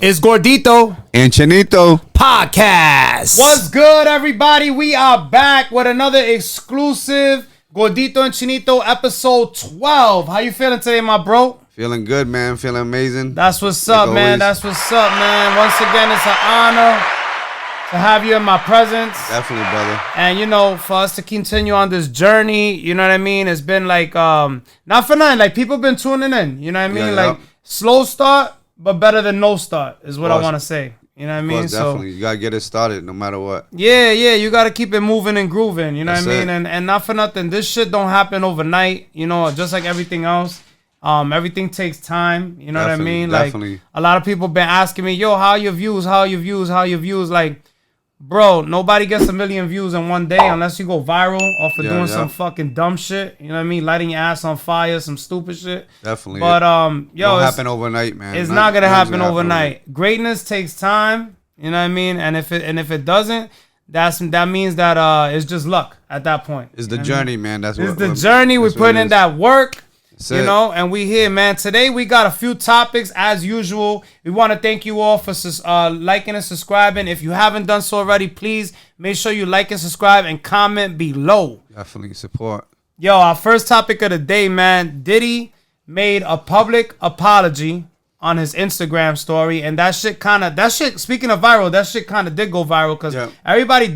It's Gordito and Chinito podcast. What's good, everybody? We are back with another exclusive Gordito and Chinito episode 12. How you feeling today, my bro? Feeling good, man. Feeling amazing. That's what's up, man. Always. That's what's up, man. Once again, it's an honor to have you in my presence. Definitely, brother. And, you know, for us to continue on this journey, you know what I mean? It's been like, not for nothing, like people been tuning in, you know what I mean? Yeah, like, slow start, but better than no start is what I want to say. You know what I mean? Definitely. You got to get it started no matter what. Yeah, you got to keep it moving and grooving, you know That's what I mean? And not for nothing, this shit don't happen overnight, you know, just like everything else. Everything takes time, you know what I mean? Definitely. Like, a lot of people been asking me, yo, how are your views? How are your views? How are your views? Like, bro, nobody gets 1 million views in one day unless you go viral off of doing some fucking dumb shit. You know what I mean? Lighting your ass on fire, some stupid shit. Definitely. But yo, it's happen overnight, man. It's not gonna happen overnight. Greatness takes time. You know what I mean? And if it doesn't, that means that it's just luck at that point. It's the journey, man. It's the journey. We put in that work. You know, and we here, man. Today we got a few topics as usual. We want to thank you all for liking and subscribing. If you haven't done so already, please make sure you like and subscribe and comment below. Definitely support. Yo, our first topic of the day, man. Diddy made a public apology on his Instagram story, and speaking of viral, that shit kind of did go viral because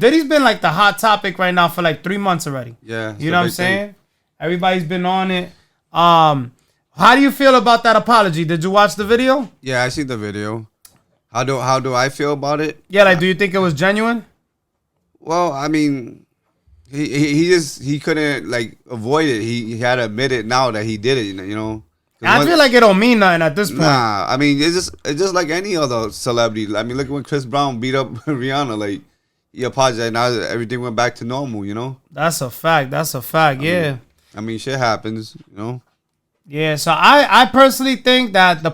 Diddy's been like the hot topic right now for like 3 months already. Yeah, you know what I'm saying? Everybody's been on it. How do you feel about that apology? Did you watch the video? Yeah, I see the video. How do I feel about it? Yeah, like, do you think it was genuine? Well, I mean, he couldn't like avoid it. He had to admit it now that he did it. You know. I feel like it don't mean nothing at this point. Nah, I mean it's just like any other celebrity. I mean, look when Chris Brown beat up Rihanna. Like, he apologized. Now everything went back to normal. You know. That's a fact. Yeah. I mean, shit happens. You know. Yeah, so I personally think that the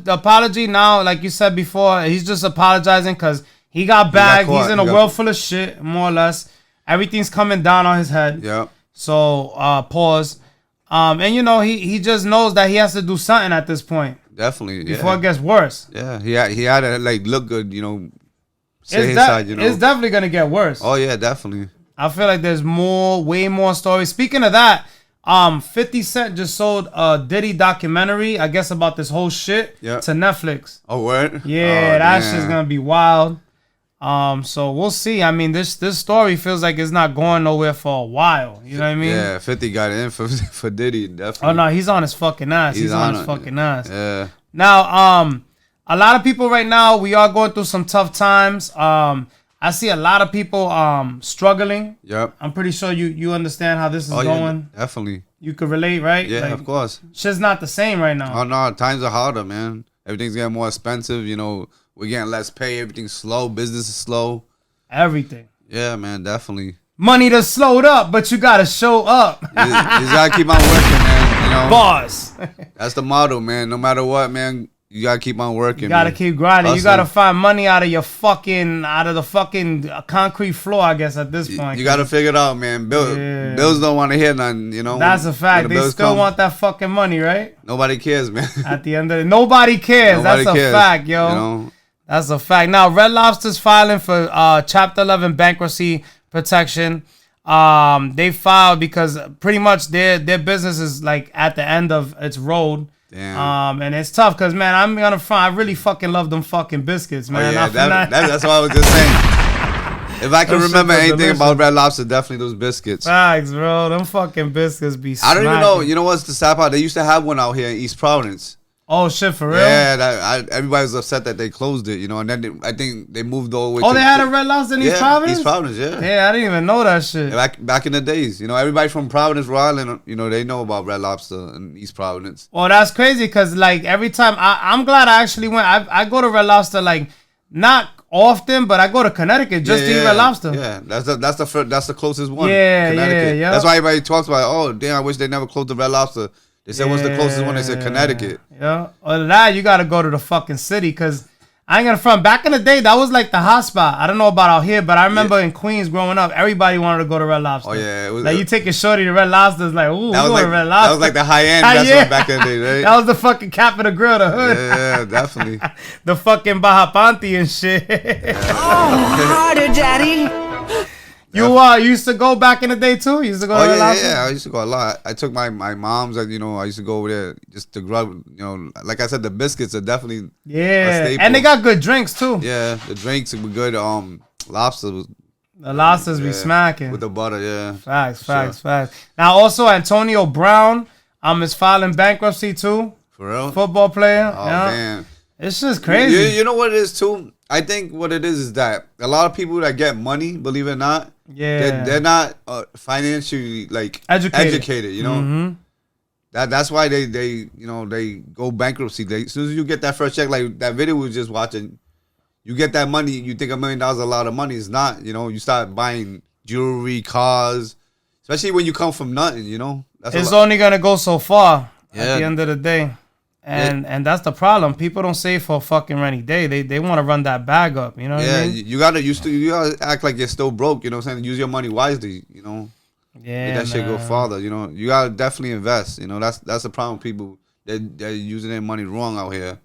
apology now, like you said before, he's just apologizing because he got bagged. He's in a world full of shit, more or less. Everything's coming down on his head. Yeah. So, pause. And, you know, he just knows that he has to do something at this point. Definitely, before it gets worse. Yeah, he had to, like, look good, you know, say his side, you know. It's definitely going to get worse. Oh, yeah, definitely. I feel like there's way more stories. Speaking of that, 50 Cent just sold a Diddy documentary, I guess, about this whole shit to Netflix. Oh, word? Yeah, that shit's gonna be wild. So we'll see. I mean, this story feels like it's not going nowhere for a while. You know what I mean? Yeah, 50 got in for Diddy, definitely. Oh no, he's on his fucking ass. He's on his fucking ass. Yeah. Now, a lot of people right now, we are going through some tough times. I see a lot of people struggling. Yep. I'm pretty sure you understand how this is going. Yeah, definitely. You could relate, right? Yeah, like, of course. Shit's not the same right now. Oh, no. Times are harder, man. Everything's getting more expensive. You know, we're getting less pay. Everything's slow. Business is slow. Everything. Yeah, man, definitely. Money done slowed up, but you got to show up. You got to keep on working, man. You know? Boss. That's the motto, man. No matter what, man. You gotta keep on working. You gotta keep grinding. You gotta find money out of the fucking concrete floor, I guess, at this point. You gotta figure it out, man. Bills don't want to hear nothing, you know. That's a fact. They still want that fucking money, right? Nobody cares, man. At the end of it, nobody cares. That's a fact, yo. You know? That's a fact. Now, Red Lobster's filing for Chapter 11 bankruptcy protection. They filed because pretty much their business is like at the end of its road. Damn. And it's tough because, man, I'm gonna front. I really fucking love them fucking biscuits, man. Oh, yeah, that's what I was just saying. If I can remember anything about Red Lobster, definitely those biscuits. Facts, bro. Them fucking biscuits be smacking. I don't even know. You know what's the sad part? They used to have one out here in East Providence. Oh, shit, for real? Yeah, everybody was upset that they closed it, you know, and then I think they moved all the way to... Oh, they had a Red Lobster in East Providence? East Providence, yeah. Yeah, I didn't even know that shit. Back in the days, you know, everybody from Providence, Rhode Island, you know, they know about Red Lobster in East Providence. Well, that's crazy because, like, every time... I'm glad I actually went. I go to Red Lobster, like, not often, but I go to Connecticut just to eat Red Lobster. Yeah, that's the closest one. Yeah, Connecticut. Yeah. That's why everybody talks about, oh, damn, I wish they never closed the Red Lobster. They said what's the closest one? They said Connecticut. Yeah. Other than that, you got to go to the fucking city because I ain't gonna front. Back in the day, that was like the hot spot. I don't know about out here, but I remember in Queens growing up, everybody wanted to go to Red Lobster. Oh yeah, it was like you take a shorty to Red Lobster's like, ooh, that was like Red Lobster. That was like the high end restaurant back in the day, right? That was the fucking cap of the grill, the hood. Yeah, definitely. The fucking Baja Panty and shit. Oh, harder, daddy. You used to go back in the day too? You used to go to Red Lobster? Yeah, I used to go a lot. I took my mom's, and I used to go over there just to grub. Like I said, the biscuits are definitely a staple. And they got good drinks too. Yeah, the drinks were good. Lobster was. The lobsters be smacking with the butter. Yeah, facts. Now also Antonio Brown, is filing bankruptcy too. For real, football player. Oh man, it's just crazy. You know what it is too? I think what it is that a lot of people that get money, believe it or not, they're not financially like educated. That's why they go bankruptcy. As soon as you get that first check, like that video we was just watching, you get that money, you think $1 million is a lot of money. It's not. You start buying jewelry, cars, especially when you come from nothing. It's only gonna go so far at the end of the day. And that's the problem. People don't save for a fucking rainy day. They want to run that bag up. You know what I mean? You gotta act like you're still broke. You know what I'm saying? Use your money wisely. Yeah, make that shit go farther. You gotta definitely invest. That's the problem. People they're using their money wrong out here.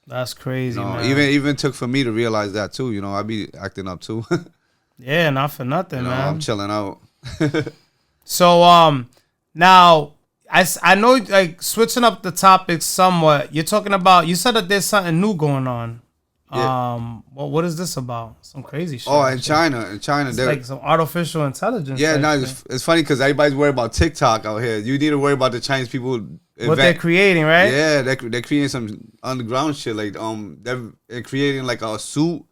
That's crazy, man. Even took for me to realize that too. I be acting up too. Yeah, not for nothing, man. I'm chilling out. So now. I know, like, switching up the topic somewhat, you're talking about, you said that there's something new going on. Yeah. What is this about? Some crazy shit. Oh, in China. It's like some artificial intelligence. Yeah, it's funny because everybody's worried about TikTok out here. You need to worry about the Chinese people. What they're creating, right? Yeah, they're creating some underground shit. Like, they're creating like a suit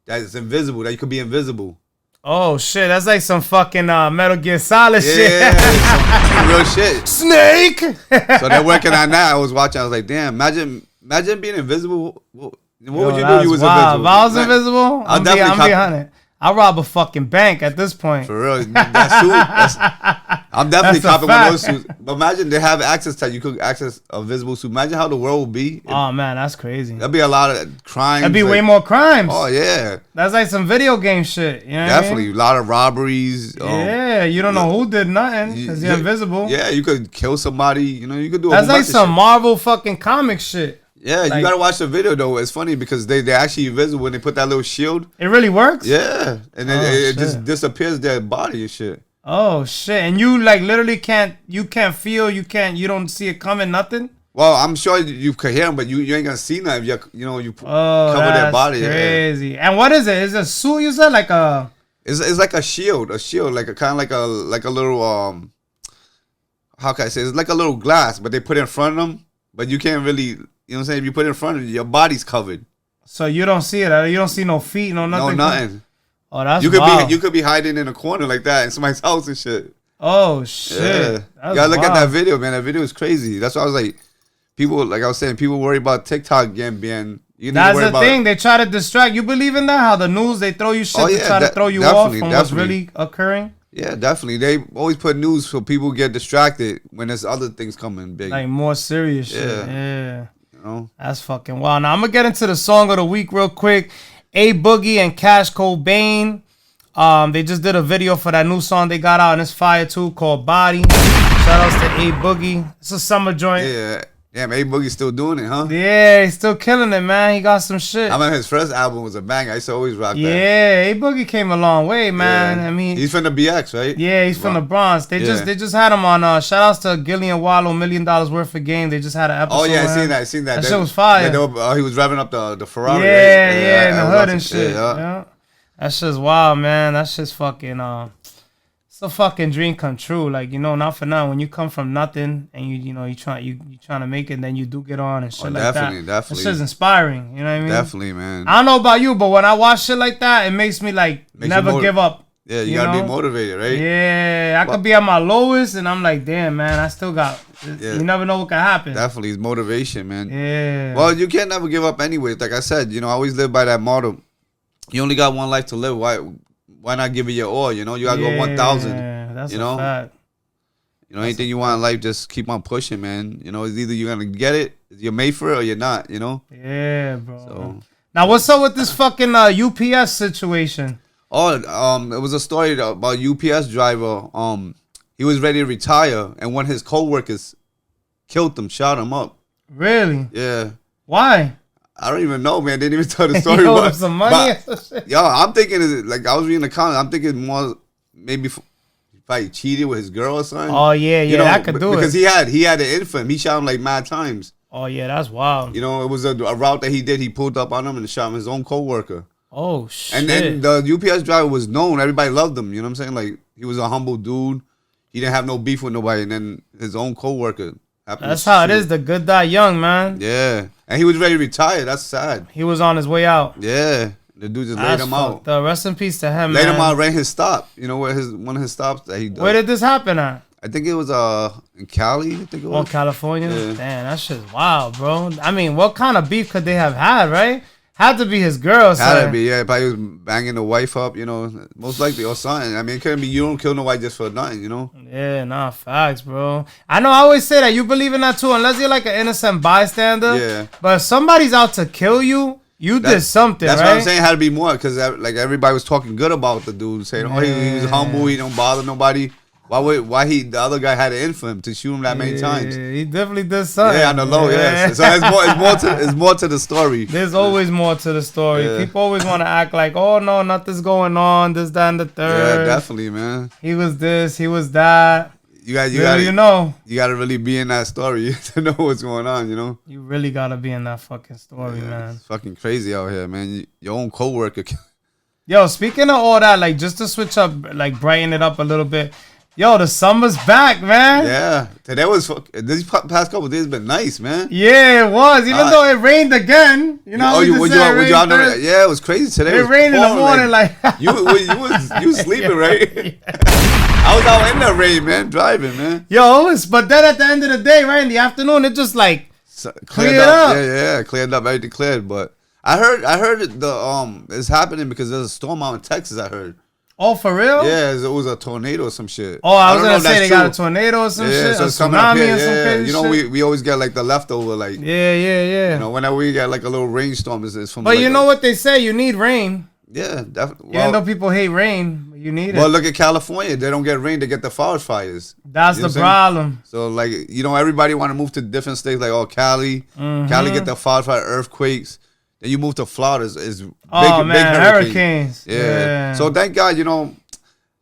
that's invisible, that you could be invisible. Oh shit, that's like some fucking Metal Gear Solid shit. Yeah, some real shit. Snake. So they're working on that. I was watching. I was like, damn, imagine being invisible. What would you do? You was wild. invisible. If I was invisible, I'm be honest. I'll rob a fucking bank at this point. For real, that suit. I'm definitely copping one of those suits. But imagine they have access to. You could access a visible suit. Imagine how the world would be. Oh man, that's crazy. That'd be a lot of crimes. That'd be way more crimes. Oh yeah, that's like some video game shit. You know definitely what I mean? A lot of robberies. Yeah, you don't know who did nothing because you're invisible. Yeah, you could kill somebody. You could do. That's like some Marvel fucking comic shit. Yeah, you gotta watch the video though. It's funny because they're actually invisible when they put that little shield. It really works? Yeah. And then it just disappears their body and shit. Oh shit. And you like literally can't feel, you don't see it coming, nothing? Well, I'm sure you could hear them, but you ain't gonna see them if you cover their body. Crazy. Yeah. And what is it? Is it a suit you said? Like a It's like a shield, like a kind of like a little how can I say? It's like a little glass, but they put it in front of them, but you can't really. You know what I'm saying? If you put it in front of you, your body's covered. So you don't see it. You don't see no feet, no nothing. No nothing. Oh, that's wild. You could be hiding in a corner like that in somebody's house and shit. Oh shit! Yeah. You gotta look at that video, man. That video is crazy. That's why I was like, people, like I was saying, people worry about TikTok getting banned. That's the thing. They try to distract. You believe in that? How the news, they throw you shit to try to throw you off from what's really occurring? Yeah, definitely. They always put news so people get distracted when there's other things coming big. Like more serious shit. Yeah. know? That's fucking wild. Now I'm gonna get into the song of the week real quick. A Boogie and Cash Cobain. They just did a video for that new song they got out, and it's fire too, called Body. Shout outs to A Boogie. It's a summer joint. Yeah. Damn, A Boogie's still doing it, huh? Yeah, he's still killing it, man. He got some shit. I remember his first album was a bang. I used to always rock that. Yeah, A Boogie came a long way, man. Yeah. I mean, he's from the BX, right? Yeah, he's from the Bronx. They just had him on. Shout outs to Gillian Wallow, $1 Million Worth of Game. They just had an episode. Oh yeah, I seen that. That shit was fire. Yeah, he was revving up the Ferrari. Yeah, in the hood and shit. Yeah. That shit's wild, man. That shit's fucking it's a fucking dream come true. Like, you know, not for nothing. When you come from nothing and you trying to make it, and then you do get on and shit like that. Definitely. That shit's inspiring. You know what I mean? Definitely, man. I don't know about you, but when I watch shit like that, it makes me like never give up. Yeah, you gotta be motivated, right? Yeah, I could be at my lowest, and I'm like, damn, man, I still got. Yeah. You never know what can happen. Definitely, it's motivation, man. Yeah. Well, you can't never give up anyways. Like I said, you know, I always live by that motto. You only got one life to live. Why not give it your all? You know, you gotta go 1,000. Yeah, that's a fact. You know, anything you want in life, just keep on pushing, man. You know, it's either you're gonna get it, you're made for it, or you're not. You know. Yeah, bro. So Now, what's up with this fucking UPS situation? Oh, it was a story about UPS driver. He was ready to retire, and one of his coworkers killed him, shot him up. Really? Yeah. Why? I don't even know, man. They didn't even tell the story. Owed him some money. Yo, I'm thinking, like, I was reading the comments. I'm thinking more maybe he probably cheated with his girl or something. Oh yeah, you know, that could do because it. Because he had an infant. He shot him like mad times. Oh yeah, that's wild. You know, it was a route that he did. He pulled up on him and shot his own coworker. Oh shit! And then the UPS driver was known. Everybody loved him. You know what I'm saying? Like, he was a humble dude. He didn't have no beef with nobody. And then his own coworker. That's how it is. The good die young, man. Yeah, and he was ready to retire. That's sad. He was on his way out. Yeah, the dude just laid him out. Rest in peace to him. Laid him out, ran his stop. You know where one of his stops that he does. Where did this happen at? I think it was in Cali. I think it was. Oh, California. Yeah. Damn, that shit's wild, bro. I mean, what kind of beef could they have had, right? Had to be his girl. Had to be, yeah. Probably was banging the wife up, you know, most likely, or something. I mean, it couldn't be, you don't kill nobody just for nothing, you know? Yeah, nah, facts, bro. I know I always say that you believe in that too, unless you're like an innocent bystander. Yeah. But if somebody's out to kill you, did something, that's right? What I'm saying, had to be more, because like everybody was talking good about the dude, saying, oh, he was humble, he don't bother nobody. Why the other guy had it in for him to shoot him that many times? He definitely did something. Yeah, on the low, yeah. So it's more to the story. There's always more to the story. Yeah. People always want to act like, oh no, nothing's going on, this, that, and the third. Yeah, definitely, man. He was this, he was that. You gotta really be in that story to know what's going on, you know? You really gotta be in that fucking story, man. It's fucking crazy out here, man. Your own coworker. Yo, speaking of all that, like, just to switch up, like, brighten it up a little bit. Yo, the summer's back, man. Yeah. Today was, these past couple of days been nice, man. Yeah, it was. Even though it rained again. You know, yeah, it was crazy today. It rained in the morning, like you was sleeping, right? I was out in the rain, man, driving, man. Yo, but then at the end of the day, right, in the afternoon, it just like cleared up. Yeah, cleared up, everything cleared. But I heard it's happening because there's a storm out in Texas, I heard. Oh, for real? Yeah, it was a tornado or some shit. Oh, I was gonna say they got a tornado or some shit. So it's coming up here. Yeah, you know, we always get like the leftover, like yeah. You know, whenever we get like a little rainstorm, it's from. But like, you know what they say? You need rain. Yeah, definitely. Even though people hate rain, you need it. Well, look at California. They don't get rain; they get the forest fires. That's the problem. So, like, you know, everybody want to move to different states, like Cali. Cali get the forest fire, earthquakes. Then you move to Florida, is big hurricanes. Yeah. So thank God, you know,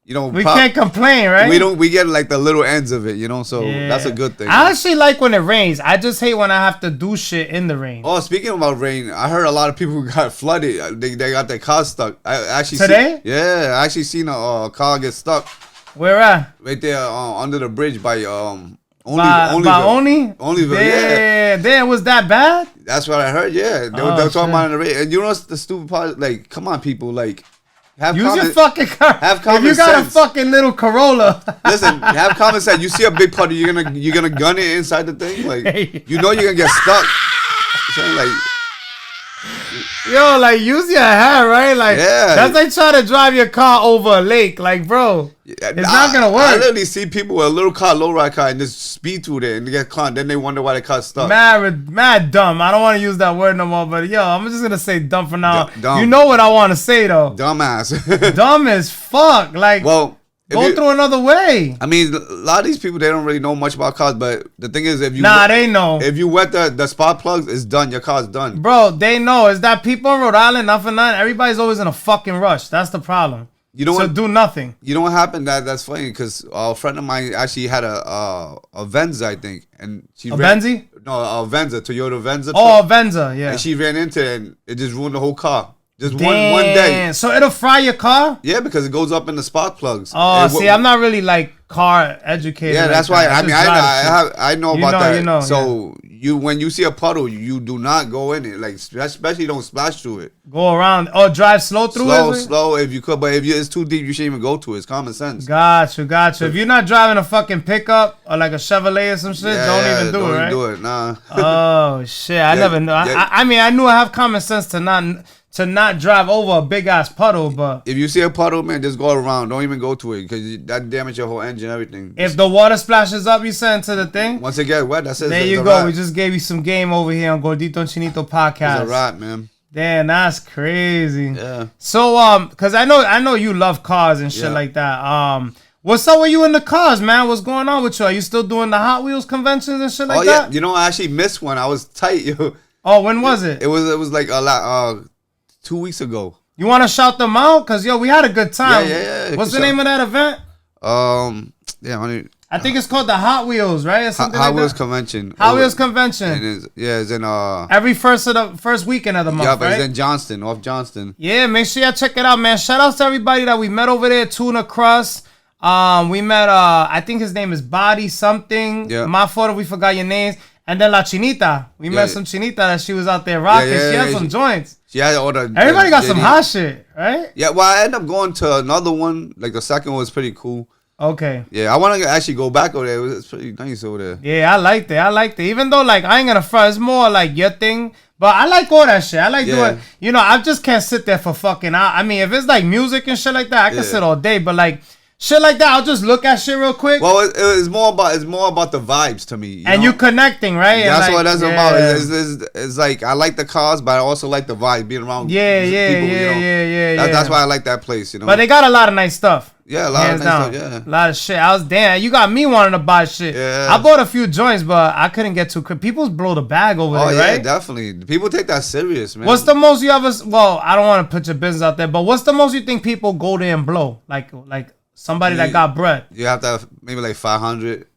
we can't complain, right? We get like the little ends of it, you know. So that's a good thing. I actually like when it rains. I just hate when I have to do shit in the rain. Oh, speaking about rain, I heard a lot of people who got flooded. They got their cars stuck. I actually I actually seen a car get stuck. Where at? Right there, under the bridge by Onlyville. Yeah. Damn, was that bad? That's what I heard. Yeah, they were talking about in the rain. And you know what's the stupid part? Like, come on, people, like. Use your fucking car. Have common sense. If you got a fucking little Corolla. Listen, have common sense. You see a big puddle, you're gonna gun it inside the thing. Like, you know you're gonna get stuck. So, like, yo, like, use your head, right? Like, that's like trying to drive your car over a lake. Like, bro, it's not gonna work. I literally see people with a little car, low ride car, and just speed through there and they get caught. Then they wonder why the car's stuck. Mad dumb. I don't want to use that word no more, but yo, I'm just gonna say dumb for now. Dumb. You know what I want to say though? Dumbass. Dumb as fuck. Like, well. Go through another way. I mean, a lot of these people, they don't really know much about cars, but the thing is, if you they know. If you wet the spark plugs, it's done. Your car's done. Bro, they know. Is that people in Rhode Island, not for nothing? Everybody's always in a fucking rush. That's the problem. You know what? Do nothing. You know what happened? That's funny because a friend of mine actually had a Venza, I think, and she Benzie? No, a Venza, Toyota Venza. Oh, a Venza, yeah. And she ran into it, and it just ruined the whole car. Just one day. So it'll fry your car? Yeah, because it goes up in the spark plugs. Oh, see, I'm not really like car educated. Yeah, that's why. I mean, I know about that. You know, so when you see a puddle, you do not go in it. Like, especially don't splash through it. Go around or drive slow through it. Slow if you could, but if it's too deep, you shouldn't even go to it. It's common sense. Gotcha. If you're not driving a fucking pickup or like a Chevrolet or some shit, don't even do it. Right? Do it, nah. Oh shit! I never know. I mean, I knew I have common sense to not drive over a big ass puddle, but if you see a puddle, man, just go around. Don't even go to it because that damages your whole engine, everything. If the water splashes up, you send to the thing. Once it gets wet, that's it. There you go. We just gave you some game over here on Gordito and Chinito podcast. It's a wrap, man. Damn, that's crazy. Yeah. So because I know you love cars and shit like that. What's up with you in the cars, man? What's going on with you? Are you still doing the Hot Wheels conventions and shit like that? Oh yeah, you know I actually missed one. I was tight, yo. Oh, when was it? It was like a lot 2 weeks ago. You want to shout them out? Cause yo, we had a good time. Yeah. What's the name of that event? I think it's called the Hot Wheels, right? Or something Hot Wheels Convention. Hot Wheels Convention. And it's in every first weekend of the month. Yeah, but it's in Johnston, off Johnston. Yeah, make sure y'all check it out, man. Shout out to everybody that we met over there. Tuna Crust. We met I think his name is Body something. Yeah. My photo, we forgot your names. And then La Chinita. We met some Chinita that she was out there rocking. She had some joints. She had all the everybody got some hot shit, right? Yeah, well, I ended up going to another one. Like the second one was pretty cool. Okay. Yeah, I want to actually go back over there. It's pretty nice over there. Yeah, I liked it. Even though, like, I ain't gonna front. It's more like your thing. But I like all that shit. I like doing, you know, I just can't sit there for fucking hours. I mean, if it's like music and shit like that, I can sit all day. But like, shit like that, I'll just look at shit real quick. Well, it's more about the vibes to me. You know? Connecting, right? That's like, what that's about. It's like, I like the cars, but I also like the vibe, being around people. Yeah. That's why I like that place, you know. But they got a lot of nice stuff. Yeah, a lot of nice stuff, yeah. A lot of shit. I was damn. You got me wanting to buy shit. Yeah. I bought a few joints, but I couldn't get too quick. People blow the bag over there, right? Yeah, definitely. People take that serious, man. What's the most you ever? Well, I don't want to put your business out there, but what's the most you think people go there and blow? Like somebody that got bread. You have to have maybe like 500.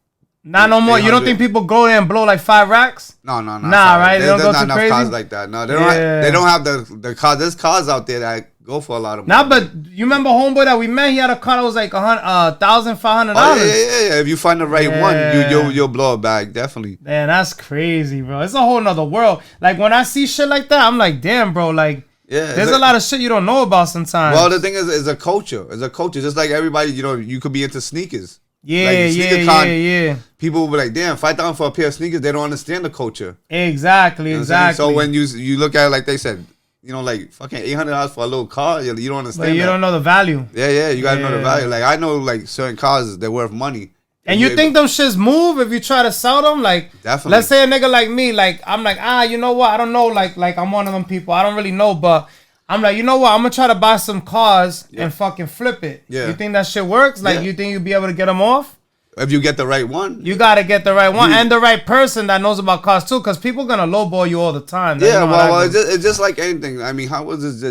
Not no more. 800. You don't think people go there and blow like 5 racks? No. Nah, right? They don't go too crazy. Cars like that. No, they don't have the cars. There's cars out there that go for a lot of money. Nah, but you remember homeboy that we met? He had a car that was like $1,500. Oh, yeah. If you find the right one, you'll blow a bag, definitely. Man, that's crazy, bro. It's a whole nother world. Like when I see shit like that, I'm like, damn, bro. Like, there's a lot of shit you don't know about sometimes. Well, the thing is, it's a culture. It's a culture. Just like everybody, you know, you could be into sneakers. Yeah. People will be like, damn, $5,000 for a pair of sneakers. They don't understand the culture. Exactly, you know exactly. So when you look at it like they said, you know, like fucking $800 for a little car, you don't understand. But you don't know the value. Yeah, you gotta know the value. Like I know, like certain cars, they're worth money. And you think them shits move if you try to sell them? Like, definitely. Let's say a nigga like me, like I'm like, you know what? I don't know. Like I'm one of them people. I don't really know, but I'm like, you know what? I'm gonna try to buy some cars and fucking flip it. Yeah. You think that shit works? Like, you think you'll be able to get them off? If you get the right one. You gotta get the right one and the right person that knows about cars too, because people gonna lowball you all the time. Well, it's just like anything. I mean, how was it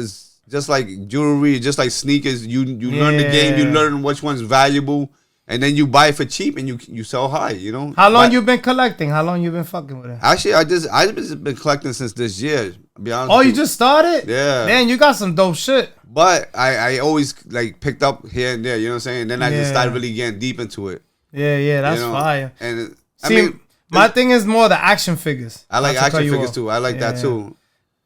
just like jewelry, just like sneakers? You learn the game, you learn which one's valuable, and then you buy it for cheap and you sell high, you know? How long you been collecting? How long you been fucking with it? Actually, I've just been collecting since this year, to be honest. Oh, you just started? Yeah. Man, you got some dope shit. But I always like picked up here and there, you know what I'm saying? And then I just started really getting deep into it. Yeah, that's fire. And my thing is more the action figures. I like action figures too. I like that too.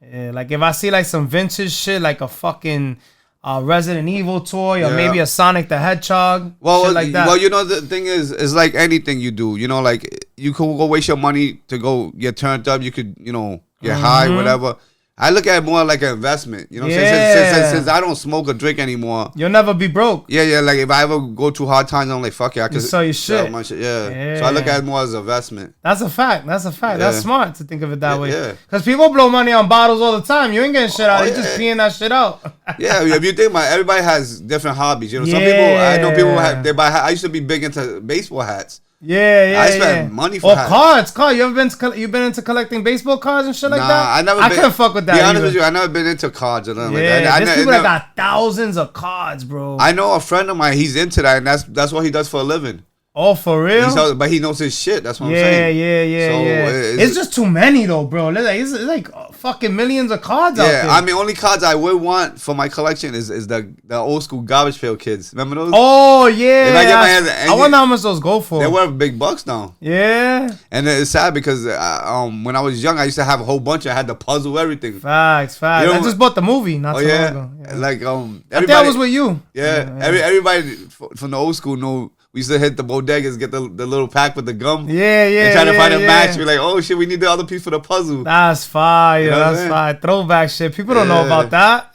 Yeah, like if I see like some vintage shit, like a fucking Resident Evil toy or maybe a Sonic the Hedgehog, shit like that. Well, you know, the thing is, it's like anything you do. You know, like you could go waste your money to go get turned up. You could, you know, get high, whatever. I look at it more like an investment. You know what I'm saying? Since I don't smoke or drink anymore. You'll never be broke. Yeah. Like if I ever go through hard times, I'm like, fuck it. I can sell your shit. My shit. Yeah. So I look at it more as an investment. That's a fact. That's smart to think of it that way. Yeah. Because people blow money on bottles all the time. You ain't getting shit out. You just peeing that shit out. Yeah. If you think about it, everybody has different hobbies. You know, some people, I know people they buy. I used to be big into baseball hats. I spent money for cards. You ever been into collecting baseball cards and shit like that? I couldn't fuck with that. Be honest with you, I never been into cards or nothing like that. There's people that got thousands of cards, bro. I know a friend of mine. He's into that, and that's what he does for a living. Oh, for real? But he knows his shit. That's what I'm saying. Yeah. It's just too many though, bro. It's like fucking millions of cards out there. Yeah, I mean, only cards I would want for my collection is the old school garbage pail kids. Remember those? Oh yeah. If I get my hands, I wonder how much those go for. They're worth big bucks now. Yeah. And it's sad because when I was young, I used to have a whole bunch. I had the puzzle, everything. Facts. I just bought the movie not too long ago. Yeah. Like I think I was with you. Yeah. Everybody from the old school know. We used to hit the bodegas, get the little pack with the gum. Yeah. And try to find a match. We're like, oh shit, we need the other piece for the puzzle. That's fire. You know that's fire. Throwback shit. People don't know about that.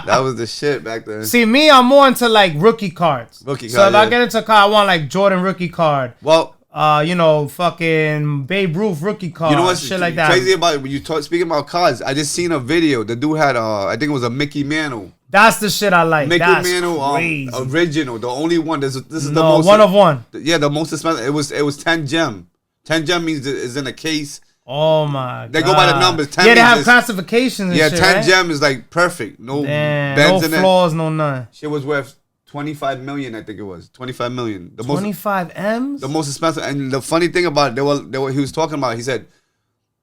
That was the shit back then. See, me, I'm more into like rookie cards. So if I get into a card, I want like Jordan rookie card. Well, fucking Babe Ruth rookie card. You know what's shit like that. Crazy about it? When you speaking about cards, I just seen a video. The dude had, I think it was a Mickey Mantle. That's the shit I like. Mickey Mantle, original, the only one. This is the most one of one. Yeah, the most expensive. It was 10 gem. 10 gem means it's in a case. Oh my god. They go by the numbers. 10 they have classifications and shit, 10 gem is like perfect. No bends in it. No flaws, no none. Shit was worth 25 million, I think it was. 25 million. 25 M's? The most expensive. And the funny thing about it, he was talking about, he said,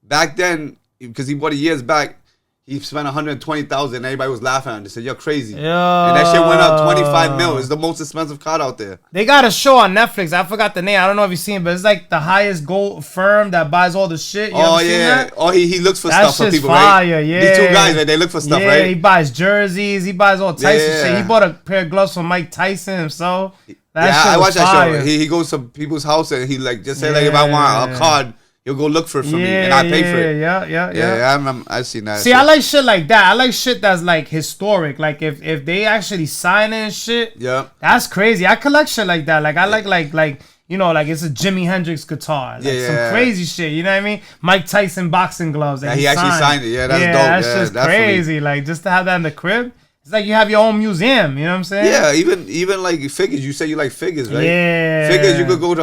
back then, because he bought it years back, he spent 120,000 and everybody was laughing at him. They said, you're crazy. And that shit went up 25 mil. It's the most expensive card out there. They got a show on Netflix. I forgot the name. I don't know if you've seen it, but it's like the highest gold firm that buys all the shit. You ever seen that? Oh, he looks for stuff for people, fire, right? Yeah. These two guys, right? They look for stuff, right? Yeah, he buys jerseys. He buys all types of shit. He bought a pair of gloves for Mike Tyson himself. I watched that show. He goes to people's house and he like just say like, if I want a card, he'll go look for it for me, and I pay for it. Yeah. I've seen that. See, shit. I like shit like that. I like shit that's like historic. Like if they actually sign it and shit. Yeah. That's crazy. I collect shit like that. Like I like like it's a Jimi Hendrix guitar. Like some crazy shit. You know what I mean? Mike Tyson boxing gloves. He actually signed it. Yeah, that's dope. That's just crazy. Like just to have that in the crib. It's like you have your own museum, you know what I'm saying? Yeah, even like figures. You say you like figures, right? Yeah. Figures you could go to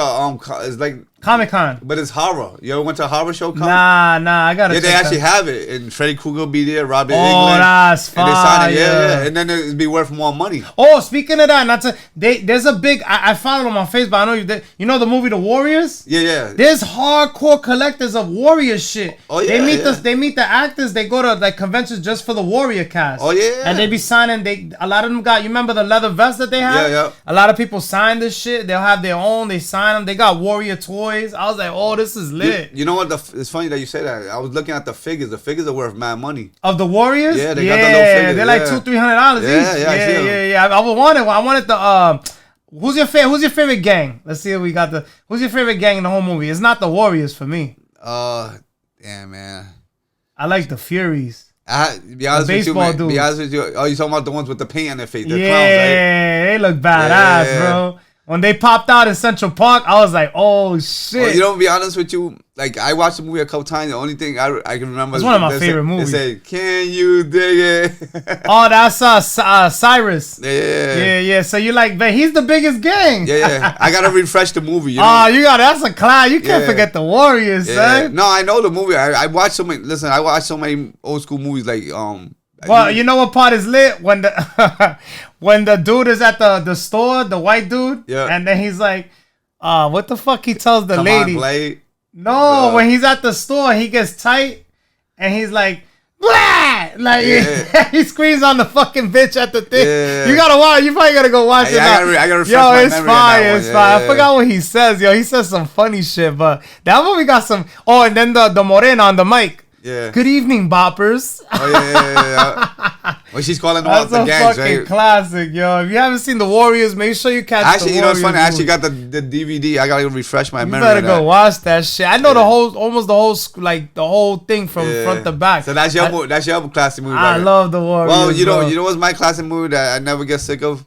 it's like Comic-Con. But it's horror. You ever went to a horror show? Nah, I gotta check they actually have it. And Freddy Krueger will be there, Robert Englund. Oh, that's fine. And they sign it, yeah. And then it'd be worth more money. Oh, speaking of that, there's a big, I follow them on Facebook. I know you know the movie The Warriors? Yeah. There's hardcore collectors of Warrior shit. Oh, yeah. They meet the actors, they go to like conventions just for the Warrior cast. Oh, yeah. And they be signing, a lot of them got, you remember the leather vest that they have? Yeah. A lot of people sign this shit. They'll have their own, they sign them. They got Warrior toys. I was like, oh, this is lit. You know what? It's funny that you say that. I was looking at the figures. The figures are worth mad money. Of the Warriors? Yeah, they got the little figures. They're like $200-$300 each. Yeah. I wanted the who's your favorite gang? Let's see if we got who's your favorite gang in the whole movie? It's not the Warriors for me. Damn, man. I like the Furies. Be honest with you. Oh, you talking about the ones with the paint on their face? They're clowns, right? Yeah, they look badass, bro. When they popped out in Central Park, I was like, "Oh shit!" Well, you know, to be honest with you, like I watched the movie a couple times. The only thing I can remember is one of my favorite movies. They say, "Can you dig it?" Oh, that's Cyrus. Yeah. So you like, but he's the biggest gang. Yeah. I gotta refresh the movie. You know? Oh, that's a clown. You can't forget the Warriors, son. No, I know the movie. I watched so many. Listen, I watched so many old school movies like Well, you know what part is lit? When the when the dude is at the store, the white dude, and then he's like, what the fuck he tells the lady? On, play. No, when he's at the store, he gets tight, and he's like, blah! Like, he screams on the fucking bitch at the thing. Yeah. You gotta watch. You probably gotta go watch it. I gotta refresh my memory fire. It's fire. I forgot what he says. He says some funny shit, but that movie got some. Oh, and then the morena on the mic. Yeah. Good evening, boppers. Oh yeah. Well, she's calling them out the gangs, fucking right? classic, yo. If you haven't seen the Warriors, make sure you catch. Actually, the you know what's funny? movie. I actually got the DVD. I gotta refresh my memory. You better go watch that shit. I know almost the whole thing from front to back. So that's your classic movie. I love the Warriors. Well, you know what's my classic movie that I never get sick of?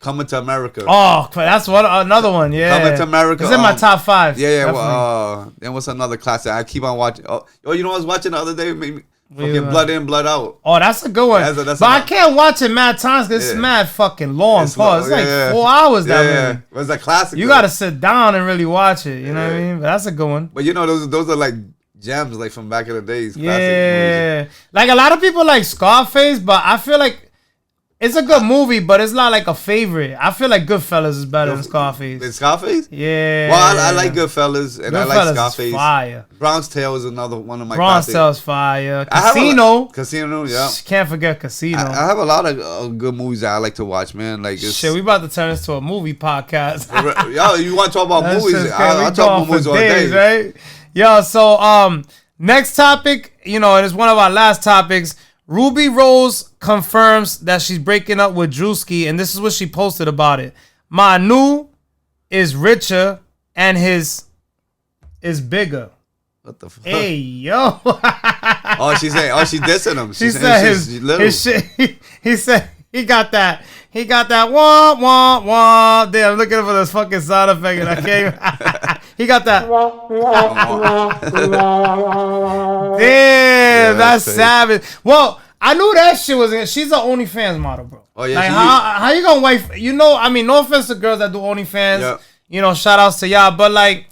Coming to America. Oh, that's another one. Yeah, Coming to America. It's in my top 5. Yeah. Well, then what's another classic? I keep on watching. Oh, you know what I was watching the other day? Fucking Blood In, Blood Out. Oh, that's a good one. But I can't watch it mad times because it's mad fucking long. It's like 4 hours that movie. It was a classic. You gotta sit down and really watch it. You know what I mean? But that's a good one. But you know, those are like gems, like from back in the days. Yeah, movies. Like a lot of people like Scarface, but I feel like it's a good movie, but it's not like a favorite. I feel like Goodfellas is better than Scarface. Than Scarface? Yeah. Well, I like Goodfellas, and I like Scarface. Is fire. Bronx Tale is another one of my Bronx Tale's fire. Casino. Casino, yeah. Can't forget Casino. I have a lot of good movies that I like to watch, man. Like shit, we about to turn this to a movie podcast. Yo, you want to talk about movies? I'll talk about movies all day. Right? Yo, so next topic, and it's one of our last topics. Ruby Rose confirms that she's breaking up with Drewski, and this is what she posted about it. Manu is richer and his is bigger. What the fuck? Hey, yo. She's dissing him. She said his shit. He said he got that wah, wah, wah. Damn, I'm looking for this fucking sound effect and I can't He got that. Damn, that's savage. Well, I knew that shit was. She's an OnlyFans model, bro. Oh yeah. Like how you gonna wife? You know, I mean, no offense to girls that do OnlyFans. Yeah. You know, shout outs to y'all, but like,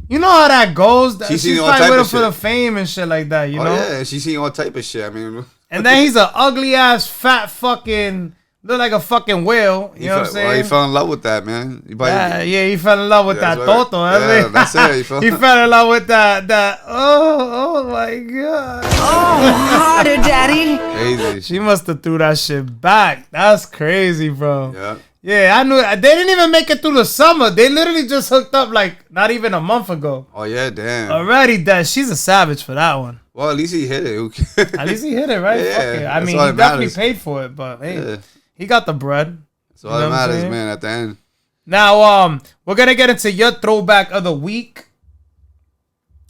you know how that goes. She's probably with him for the fame and shit like that. You know? Yeah, she's seen all type of shit. I mean, and then he's an ugly ass, fat fucking. Look like a fucking whale. You know what I'm saying? Well, he fell in love with that, man. He fell in love with that toto. That's it. He fell in love with that. Oh my God. Oh, harder, daddy. Crazy. She must have threw that shit back. That's crazy, bro. Yeah. Yeah, I knew. They didn't even make it through the summer. They literally just hooked up like not even a month ago. Oh yeah, damn. Already dead. She's a savage for that one. Well, at least he hit it. At least he hit it, right? Yeah, Fuck it. I mean, he definitely paid for it, but hey, he got the bread. That's all that matters, man. At the end. Now, we're gonna get into your throwback of the week.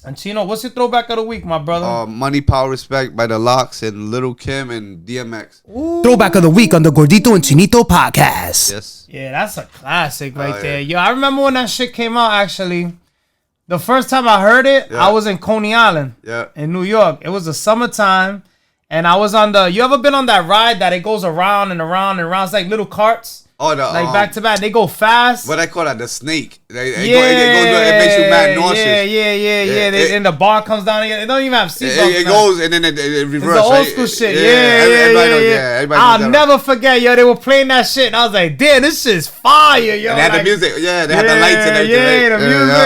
And Chino, what's your throwback of the week, my brother? Money, Power, Respect by the Locks and Lil' Kim and DMX. Ooh. Throwback of the week on the Gordito and Chinito podcast. Yes. Yeah, that's a classic right there. Yo, I remember when that shit came out, actually. The first time I heard it, I was in Coney Island in New York. It was the summertime. And I was on you ever been on that ride that it goes around and around and around? It's like little carts. Oh, like back to back. They go fast. What I call that? The snake. It makes you mad nauseous. Yeah. And the bar comes down again. It don't even have seatbelts. It goes and then it reverses. It's the old school shit. Yeah. I'll never forget, yo. They were playing that shit. And I was like, damn, this shit's fire, yo. And they had the music. Yeah, they had the lights and everything. Yeah, the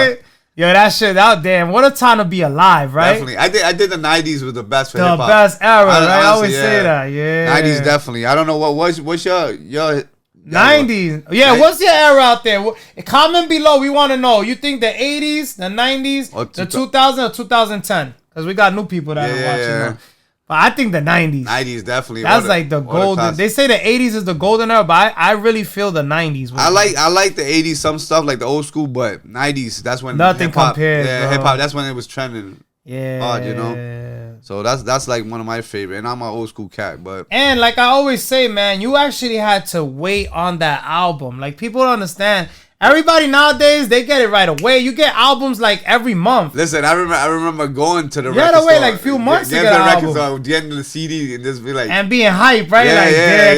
music. Yo, that shit out, damn. What a time to be alive, right? Definitely. I did the 90s was the best for hip hop. The best era, right? I always say that, yeah. 90s, definitely. I don't know what's your 90s. Yeah, what's your era out there? Comment below. We want to know. You think the 80s, the 90s, the 2000s, or 2010? Because we got new people that are watching now. But I think the 90s. 90s, definitely. That's like the golden. They say the 80s is the golden era, but I really feel the 90s. I like the 80s, some stuff like the old school, but 90s, that's when nothing hip-hop, compares. Yeah, hip hop, that's when it was trending. Yeah. Hard, you know? So that's like one of my favorite. And I'm an old school cat, but. And like I always say, man, you actually had to wait on that album. Like people don't understand. Everybody nowadays, they get it right away. You get albums like every month. Listen, I remember going to the record store. You had to wait like a few months to get an album. Store, getting the CD and just be like. And being hyped, right? I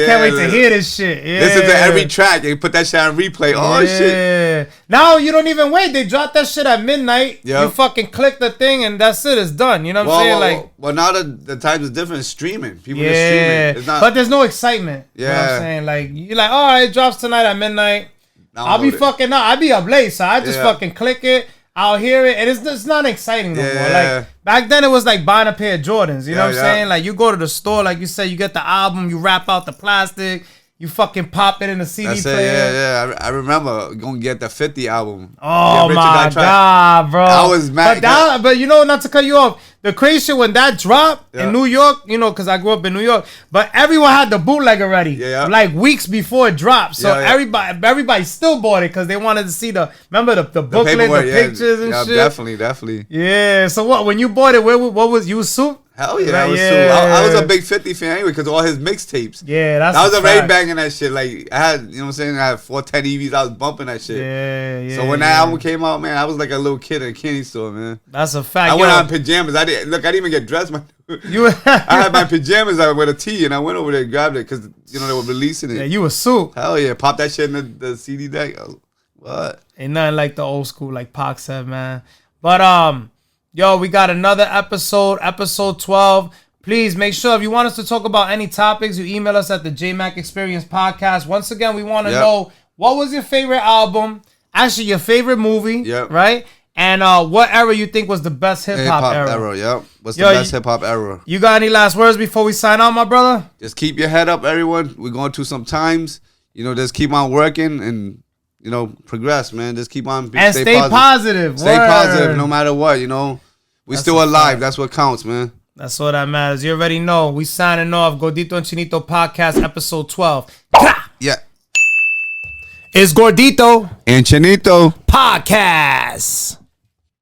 can't wait to hear this shit. Yeah. Listen to every track and put that shit on replay. Oh, shit. Now you don't even wait. They drop that shit at midnight. Yep. You fucking click the thing and that's it. It's done. You know what I'm saying? Well, now the times is different. It's streaming. People just streaming. It's not, but there's no excitement. Yeah. You know what I'm saying? Like, you're like, all right, it drops tonight at midnight. I'll be fucking up. I'll be up late, so I just fucking click it. I'll hear it, and it's not exciting no more. Like back then, it was like buying a pair of Jordans. You know what I'm saying? Like you go to the store, like you said, you get the album, you wrap out the plastic, you fucking pop it in the CD player. I remember going to get the 50 album. Oh my God, bro! I was mad. But you know, not to cut you off. The crazy shit when that dropped in New York, you know, because I grew up in New York, but everyone had the bootleg already, like weeks before it dropped. So everybody still bought it because they wanted to see the booklet, the pictures and shit. Definitely. Yeah. So what? When you bought it, what was you soup? Hell yeah, I was a big 50 fan anyway because of all his mixtapes. Yeah, I was already banging that shit. Like I had, you know what I'm saying? I had 410 EVs. I was bumping that shit. Yeah. So when that album came out, man, I was like a little kid in a candy store, man. That's a fact. I went out in pajamas. I didn't even get dressed. I had my pajamas on with a tee, and I went over there and grabbed it because you know they were releasing it. Yeah, you a soup. Hell yeah, pop that shit in the CD deck. What? Ain't nothing like the old school, like Pac said, man. But yo, we got another episode 12. Please make sure if you want us to talk about any topics, you email us at the JMac Experience Podcast. Once again, we want to know what was your favorite album, actually your favorite movie, right? And what era you think was the best hip-hop era. What's the best hip-hop era? You got any last words before we sign out, my brother? Just keep your head up, everyone. We're going through some times. You know, just keep on working and, you know, progress, man. Just keep on and stay positive. Stay positive no matter what, you know. We still alive. That's what counts, man. That's all that matters. You already know. We signing off. Gordito and Chinito Podcast, episode 12. Yeah. It's Gordito and Chinito Podcast.